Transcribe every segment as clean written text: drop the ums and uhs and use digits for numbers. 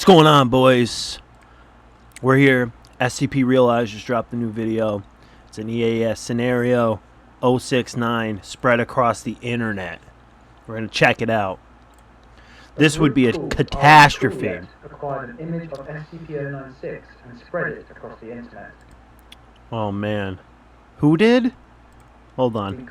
What's going on, boys? We're here. SCP Realize just dropped a new video. It's an EAS scenario 069 spread across the internet. We're going to check it out. This would be a catastrophe. Acquired an image of SCP-096 and spread it across the internet. Oh man. Who did? Hold on. The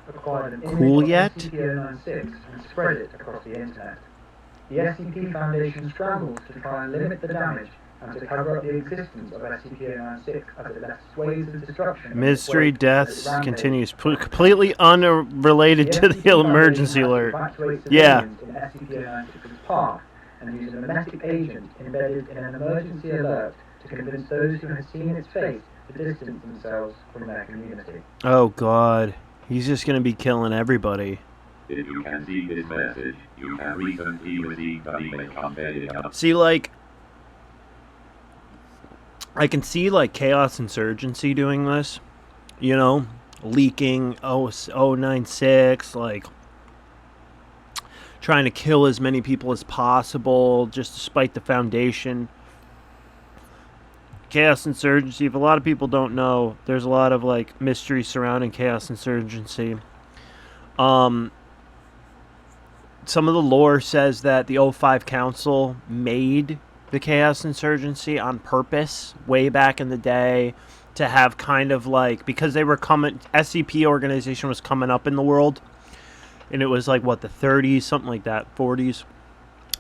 acquired an image of SCP-096 and spread it across the internet. The SCP Foundation scrambles to try and limit the damage and to cover up the existence of SCP-096 as it left swathes of destruction. Mystery deaths continues. Completely unrelated to the emergency alert. Yeah. In SCP-096's path and use a mimetic agent embedded in an emergency alert to convince those who have seen its face to distance themselves from their community. Oh God. He's just going to be killing everybody. If you can see this message, you have recently received an email conveying. See, like, I can see, like, Chaos Insurgency doing this, you know, leaking 096, like, trying to kill as many people as possible, just to spite the Foundation. Chaos Insurgency, if a lot of people don't know, there's a lot of, like, mystery surrounding Chaos Insurgency. Some of the lore says that the 05 Council made the Chaos Insurgency on purpose way back in the day to have kind of like, because they were coming, SCP organization was coming up in the world, and it was like, what, the 30s, something like that, 40s.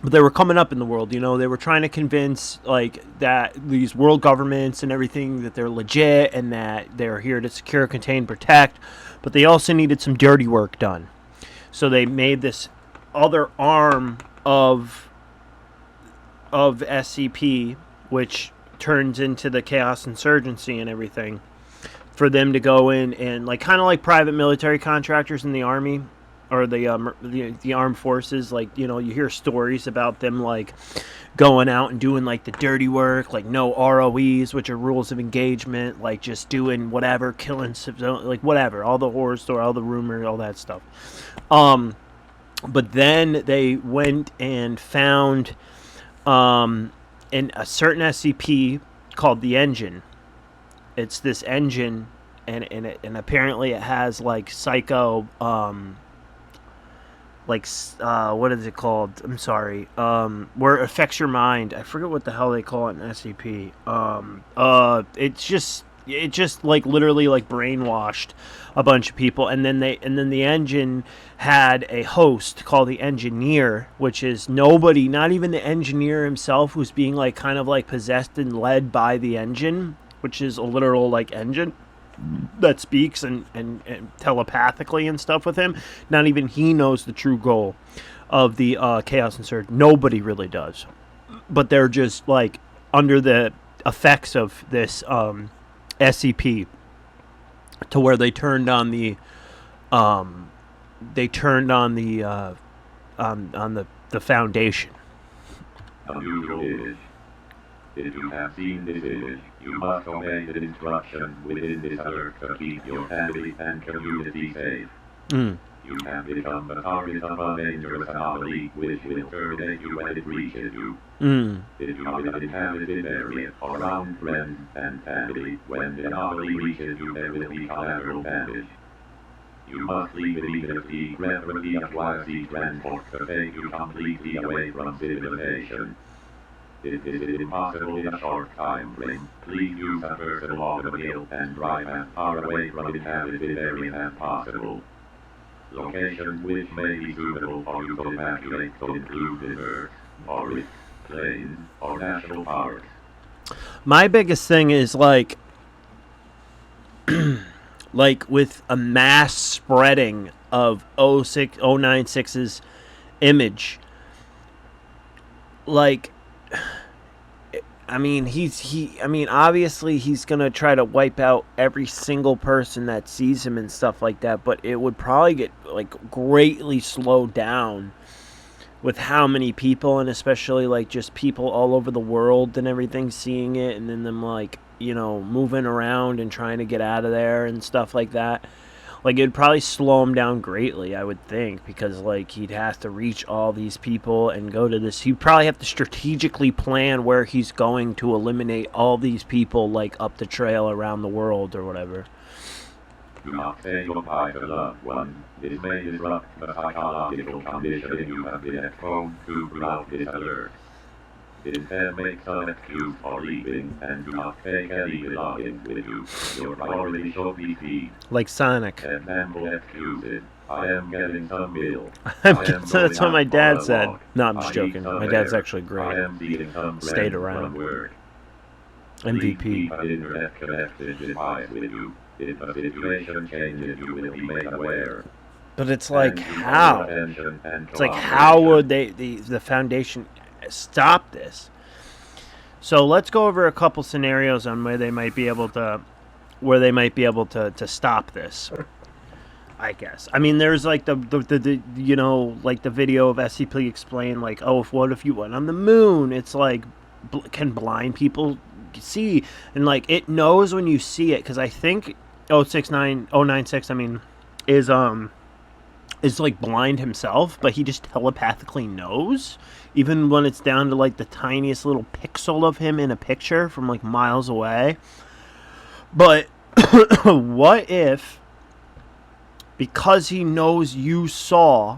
But they were coming up in the world, you know, they were trying to convince, like, that these world governments and everything, that they're legit and that they're here to secure, contain, protect, but they also needed some dirty work done. So they made this other arm of SCP, which turns into the Chaos Insurgency and everything, for them to go in and, like, kind of like private military contractors in the army or the armed forces. Like, you know, you hear stories about them, like, going out and doing, like, the dirty work, like no ROEs, which are rules of engagement, like just doing whatever, killing, like whatever, all the horror story, all the rumor, all that stuff. But then they went and found in a certain SCP called the Engine. It's this engine, and apparently it has like psycho, what is it called? I'm sorry. Where it affects your mind. I forget what the hell they call it in SCP. It just like literally like brainwashed a bunch of people, and then the Engine had a host called the Engineer, which is nobody, not even the Engineer himself, who's being like kind of like possessed and led by the Engine, which is a literal like engine that speaks and telepathically and stuff with him. Not even he knows the true goal of the Chaos Insert. Nobody really does, but they're just like under the effects of this SCP, to where they turned on the Foundation. Unusual image. If you have seen this image, you must obey the instructions within this alert to keep your family and community safe. You have become the target of a dangerous anomaly which will terminate you when it reaches you. If you are in an inhabited area or around friends and family, when the anomaly reaches you, there will be collateral damage. You must leave immediately, preferably a YC transport to take you completely away from civilization. If this is impossible in a short time frame, please use a personal automobile and drive as far away from inhabited areas as possible. Locations which may be suitable for you to evacuate could include deserts, forests, plains, or national parks. My biggest thing is like like with a mass spreading of 096's image, like, I mean, obviously he's going to try to wipe out every single person that sees him and stuff like that, but it would probably get, like, greatly slowed down with how many people, and especially, like, just people all over the world and everything seeing it, and then them, like, you know, moving around and trying to get out of there and stuff like that. Like, it'd probably slow him down greatly, I would think, because, like, he'd have to reach all these people and go to this. He'd probably have to strategically plan where he's going to eliminate all these people, like, up the trail around the world or whatever. Do not say goodbye to loved one. This may disrupt the psychological condition you have been exposed to throughout this alert. Instead, make some excuse for leaving and do not take any belongings with you. Your priority should be feed. Like Sonic. Example excuses. I am getting some milk. So that's what my dad said. Walk. No, I'm just joking. My dad's actually I great. am feeding some Stayed friends around. from work. MVP. Keep an internet connection device with you. If the situation changes, you will be made aware. But it's like, And how? It's like, how would the Foundation stop this? So let's go over a couple scenarios on where they might be able to stop this, I guess. I mean, there's like the you know, like the video of SCP explain, like, oh, what if you went on the moon? It's like, can blind people see? And like, it knows when you see it, because I think 096 is like blind himself, but he just telepathically knows, even when it's down to like the tiniest little pixel of him in a picture from like miles away. But what if, because he knows you saw,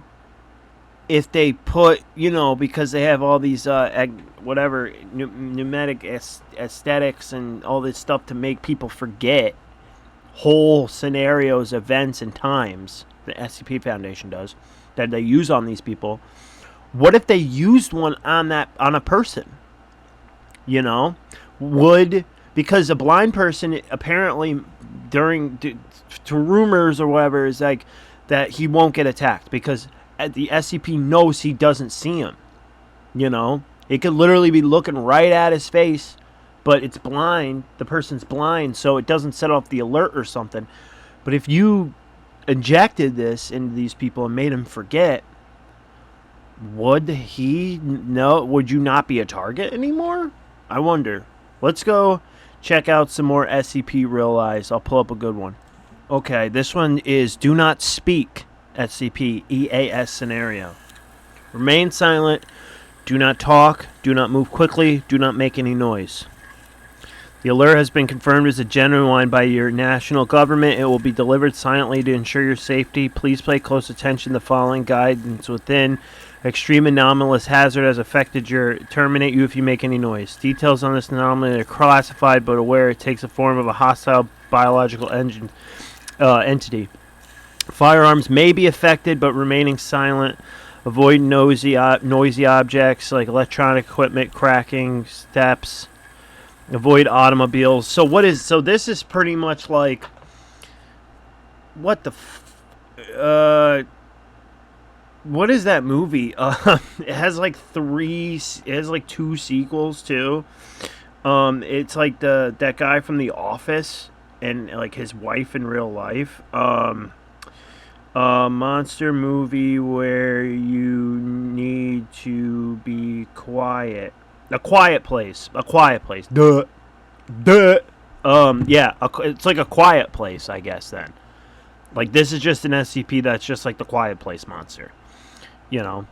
if they put, you know, because they have all these pneumatic aesthetics and all this stuff to make people forget whole scenarios, events, and times, the SCP Foundation does, that they use on these people. What if they used one on a person? You know, because a blind person apparently to rumors or whatever is like that he won't get attacked because the SCP knows he doesn't see him. You know, it could literally be looking right at his face, but it's blind. The person's blind, so it doesn't set off the alert or something. But if you injected this into these people and made them forget, would you not be a target anymore? I wonder. Let's go check out some more SCP Real Eyes. I'll pull up a good one. Okay, this one is Do Not Speak SCP EAS scenario. Remain silent. Do not talk. Do not move quickly. Do not make any noise. The alert has been confirmed as a genuine one by your national government. It will be delivered silently to ensure your safety. Please pay close attention to the following guidance within. Extreme anomalous hazard has affected terminate you if you make any noise. Details on this anomaly are classified, but aware it takes the form of a hostile biological entity. Firearms may be affected, but remaining silent. Avoid noisy objects like electronic equipment, cracking, steps. Avoid automobiles. So this is pretty much like, what is that movie? It has like two sequels too. It's like that guy from The Office and like his wife in real life. A monster movie where you need to be quiet. A Quiet Place. Duh. Yeah. It's like A Quiet Place, I guess, then. Like, this is just an SCP that's just like the Quiet Place monster. You know?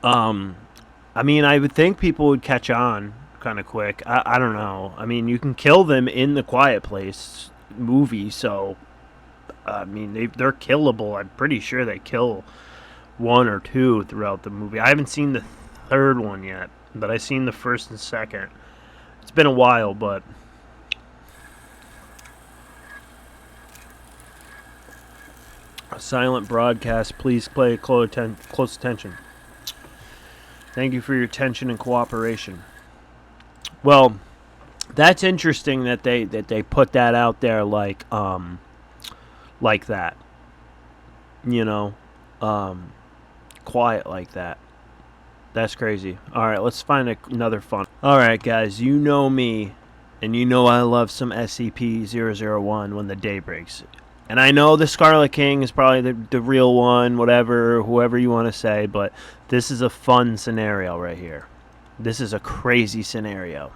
I mean, I would think people would catch on kind of quick. I don't know. I mean, you can kill them in the Quiet Place movie, so... I mean, they're killable. I'm pretty sure they kill one or two throughout the movie. I haven't seen the third one yet, but I've seen the first and second. It's been a while, but... A silent broadcast. Please pay close attention. Thank you for your attention and cooperation. Well, that's interesting that they put that out there like that. You know, quiet like that. That's crazy. All right, let's find another fun. All right, guys, you know me, and you know I love some SCP-001 when the day breaks. And I know the Scarlet King is probably the real one, whoever you want to say, but this is a fun scenario right here. This is a crazy scenario.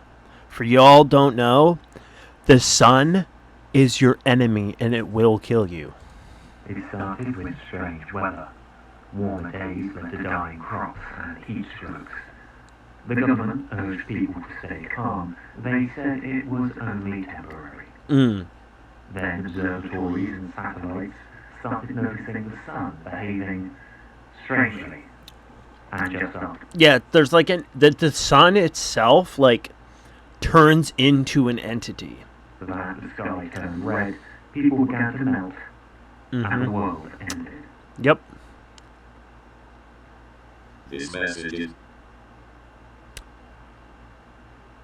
For y'all don't know, the sun is your enemy, and it will kill you. It started with strange weather. Warmer days led to dying crops and heat strokes. The government urged people to stay calm. They said it was only temporary. Then observatories and satellites started noticing the sun behaving strangely. And just after... Yeah, there's like the sun itself, like, turns into an entity. That the sky turned red, people began to melt, and the world ended. Yep. This message is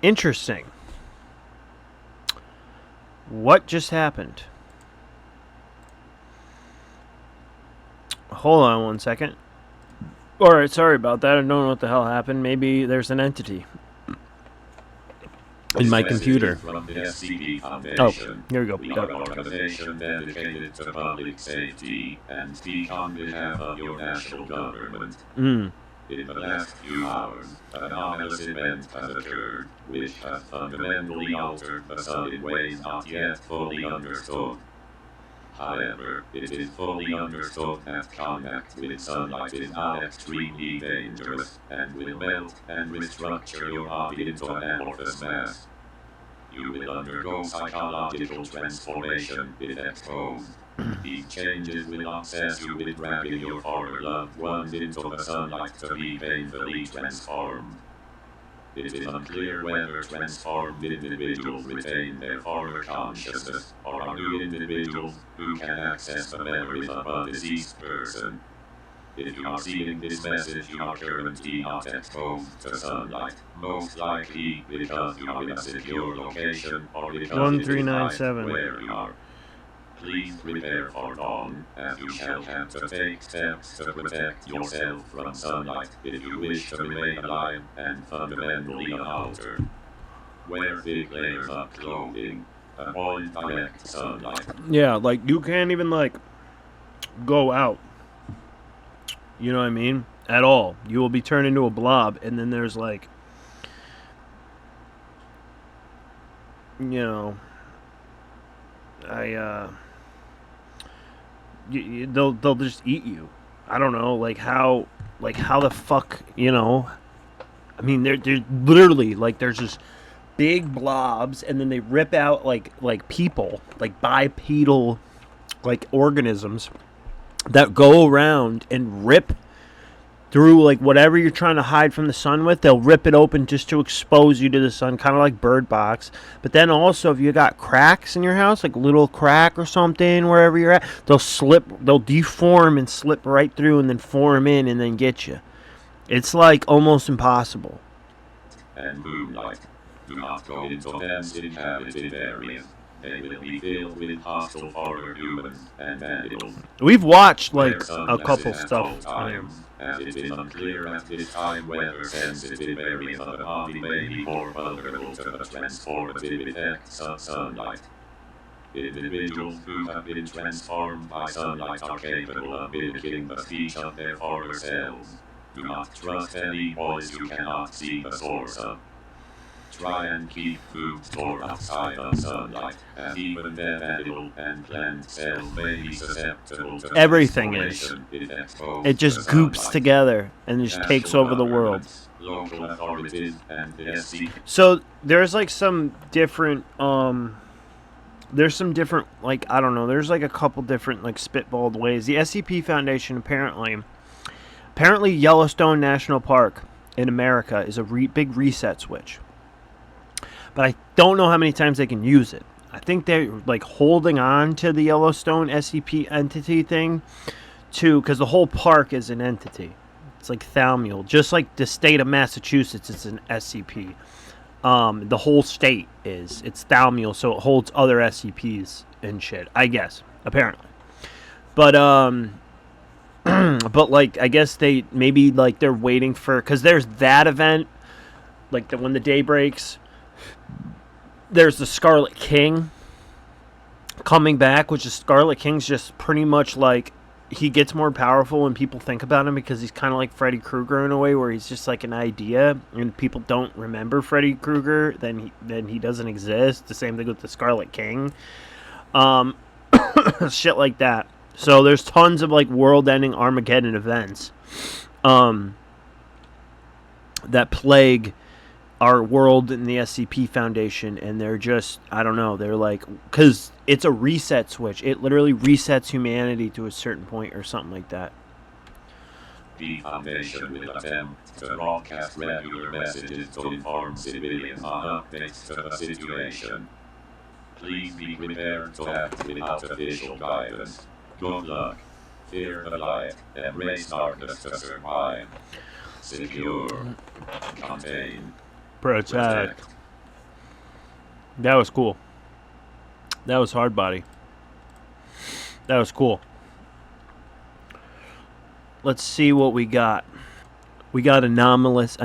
interesting. What just happened? Hold on one second. Alright, sorry about that. I don't know what the hell happened. Maybe there's an entity in my computer. From the SCP Oh, Foundation. here we go. We are an organization dedicated to public safety and speak on behalf of your national government. In the last few hours, an anomalous event has occurred, which has fundamentally altered the sun in ways not yet fully understood. However, it is fully understood that contact with sunlight is now extremely dangerous, and will melt and restructure your body into an amorphous mass. You will undergo psychological transformation if exposed. These changes will obsess you with dragging your former loved ones into the sunlight to be painfully transformed. It is unclear whether transformed individuals retain their former consciousness, or are new individuals who can access the memories of a deceased person. If you are seeing this message, you are currently not exposed to sunlight, most likely because you are in a secure location, or because 1397. it is where you are. Please prepare for dawn, as you shall have to take steps to protect yourself from sunlight if you wish to remain alive and fundamentally unaltered. Wear thick layers of clothing. Avoid direct sunlight. Yeah, like, you can't even, like, go out. You know what I mean? At all. You will be turned into a blob, and then there's, like, you know, they'll just eat you. I don't know, like how the fuck, you know? I mean, they're literally, like, there's just big blobs, and then they rip out like people, like bipedal, like, organisms that go around and rip through, like, whatever you're trying to hide from the sun with. They'll rip it open just to expose you to the sun, kind of like Bird Box. But then also, if you got cracks in your house, like a little crack or something, wherever you're at, they'll deform and slip right through and then form in and then get you. It's, like, almost impossible. And moonlight. Do not go into dense inhabited areas. They will be filled with hostile foreign humans and vandals. We've watched, like, a couple stuff. As it is unclear at this time whether sensitive areas of the body may be more vulnerable to the transformative effects of sunlight. Individuals who have been transformed by sunlight are capable of mimicking the speech of their former selves. Do not trust any voice you cannot see the source of. Try and keep food stored outside of sunlight, as even dead animal and plant cells may be susceptible to everything is. It just goops together and just takes over the world. Local authorities and the SCP. So there's, like, some different there's some different, like, I don't know, there's, like, a couple different, like, spitballed ways. The SCP Foundation apparently Yellowstone National Park in America is a big reset switch. But I don't know how many times they can use it. I think they're, like, holding on to the Yellowstone SCP entity thing too, because the whole park is an entity. It's like Thalmule. Just like the state of Massachusetts is an SCP. The whole state is. It's Thalmule, so it holds other SCPs and shit, I guess, apparently. But, but, like, I guess they, maybe, like, they're waiting for, because there's that event, like, when the day breaks. There's the Scarlet King coming back, which is Scarlet King's just pretty much like, he gets more powerful when people think about him, because he's kind of like Freddy Krueger in a way, where he's just like an idea, and people don't remember Freddy Krueger, then he doesn't exist. The same thing with the Scarlet King. Shit like that. So there's tons of like world-ending Armageddon events that plague our world in the SCP Foundation, and they're just, I don't know, they're like, because it's a reset switch. It literally resets humanity to a certain point or something like that. The Foundation will attempt to broadcast regular messages to inform civilians on updates to the situation. Please be prepared to act without official guidance. Good luck. Fear the light. Embrace darkness to survive. Secure. Contain. Protect. That was cool. That was hard body. That was cool. Let's see what we got. We got anomalous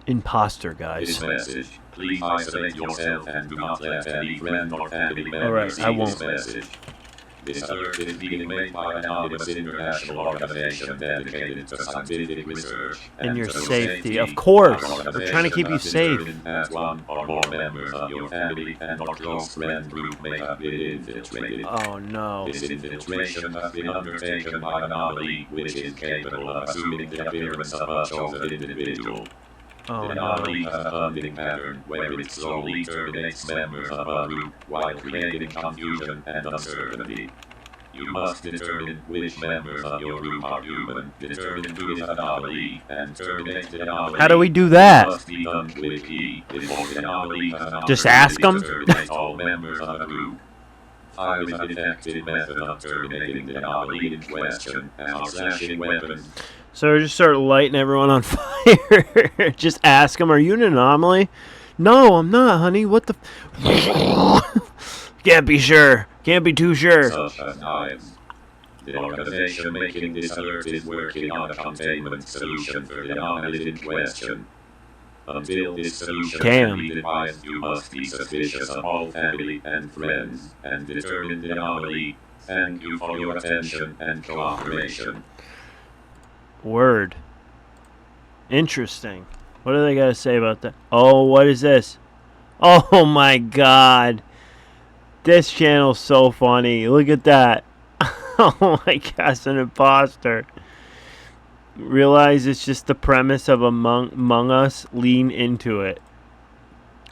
imposter, guys. This message. Please isolate yourself and do not let any friend or family member see this message. This alert is being made by an anonymous international organization dedicated to scientific research and your to safety. Of course, we're trying to keep you safe. As one or more members of your family and or close friend group may have been infiltrated. Oh no. This infiltration has been undertaken by an anomaly which is capable of assuming the appearance of a chosen individual. Oh the no. anomaly has a funding pattern where it slowly terminates members of a group while creating confusion and uncertainty. You must determine which members of your group are human, determine who is anomaly, and terminate the anomaly. How do we do that? It must be done with E before the anomaly has an Just ask them? opportunity to terminate all members of a group. Fire is an effective method of terminating the anomaly in question, and our slashing weapons. So just start lighting everyone on fire. Just ask them, are you an anomaly? No, I'm not, honey. What the... Can't be sure. Can't be too sure. Such as knives. The organization making this alert is working on a containment solution for the anomaly in question. Until this solution can be devised, you must be suspicious of all family and friends, and determine the anomaly. Thank you for your attention and cooperation. Word. Interesting. What do they got to say about that? Oh, what is this? Oh my god. This channel's so funny. Look at that. Oh my god, it's an imposter. Realize it's just the premise of Among Us. Lean into it.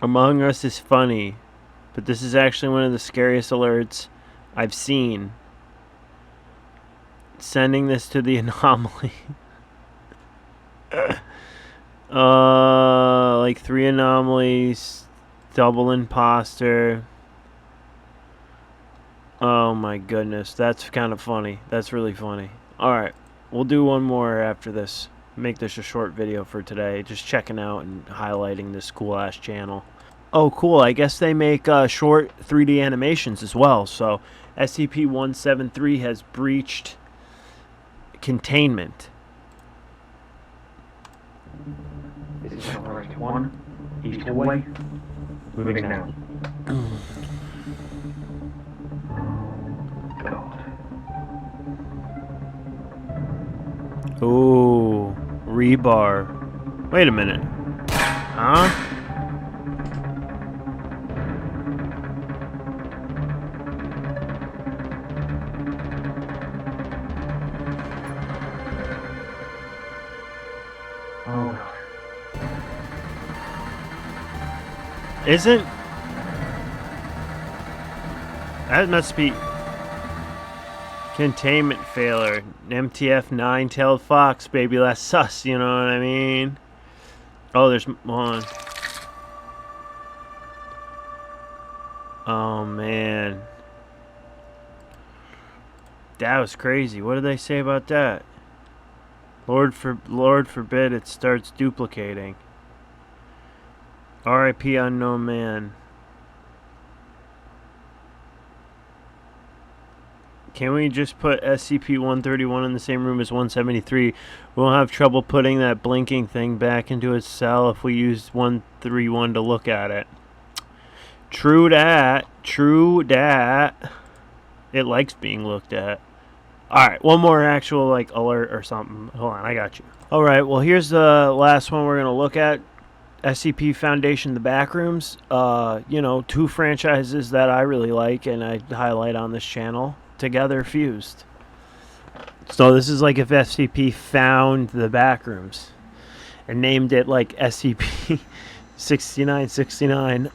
Among Us is funny, but this is actually one of the scariest alerts I've seen. Sending this to the anomaly. Like 3 anomalies, double imposter. Oh my goodness, that's kind of funny. That's really funny. Alright, we'll do one more after this. Make this a short video for today. Just checking out and highlighting this cool ass channel. Oh cool, I guess they make short 3D animations as well. So SCP-173 has breached containment. This is Operation 1, East Hallway, moving now. God. Ooh, rebar. Wait a minute. Huh? Oh God. Isn't... That must be... Containment failure. MTF 9-tailed fox, baby. That's sus, you know what I mean? Oh, there's one. Oh, man. That was crazy. What did they say about that? Lord forbid it starts duplicating. R.I.P. unknown man. Can we just put SCP-131 in the same room as 173? We won't have trouble putting that blinking thing back into its cell if we use 131 to look at it. True that. True that. It likes being looked at. Alright, one more actual like alert or something. Hold on, I got you. Alright, well here's the last one we're going to look at. SCP Foundation, the Backrooms. You know, 2 franchises that I really like and I highlight on this channel. together fused. So this is like if SCP found the backrooms and named it like SCP 6969.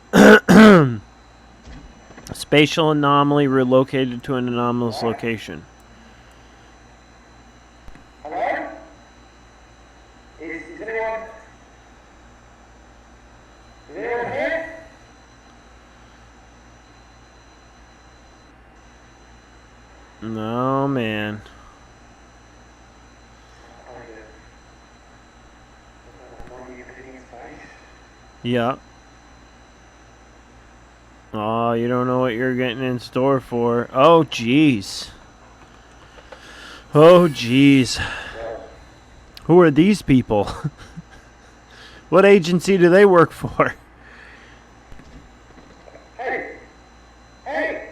Spatial anomaly relocated to an anomalous location. Hello? Is anyone... Is anyone here? No, man. Yeah. Oh, you don't know what you're getting in store for. Oh, jeez. Oh, jeez. Who are these people? What agency do they work for? Hey! Hey!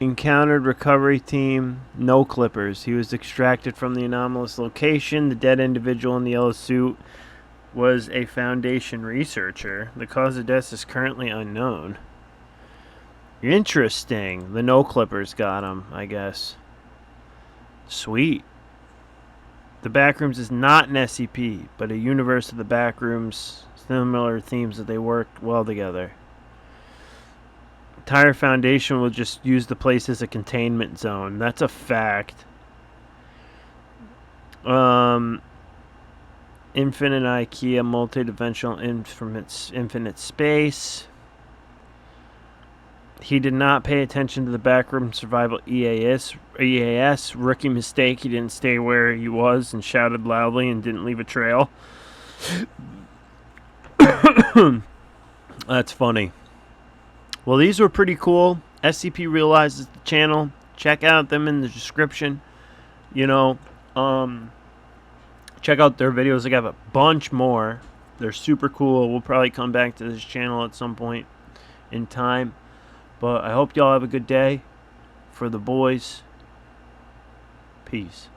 Encountered recovery team, no clippers. He was extracted from the anomalous location. The dead individual in the yellow suit was a Foundation researcher. The cause of death is currently unknown. Interesting. The no clippers got him, I guess. Sweet. The Backrooms is not an SCP, but a universe of the Backrooms. Similar themes that they work well together. Entire Foundation will just use the place as a containment zone. That's a fact. Infinite IKEA, multidimensional infinite space. He did not pay attention to the backroom survival EAS. Rookie mistake. He didn't stay where he was and shouted loudly and didn't leave a trail. That's funny. Well, these were pretty cool. SCP realizes the channel. Check out them in the description. You know, check out their videos. They have a bunch more. They're super cool. We'll probably come back to this channel at some point in time. But I hope y'all have a good day. For the boys, peace.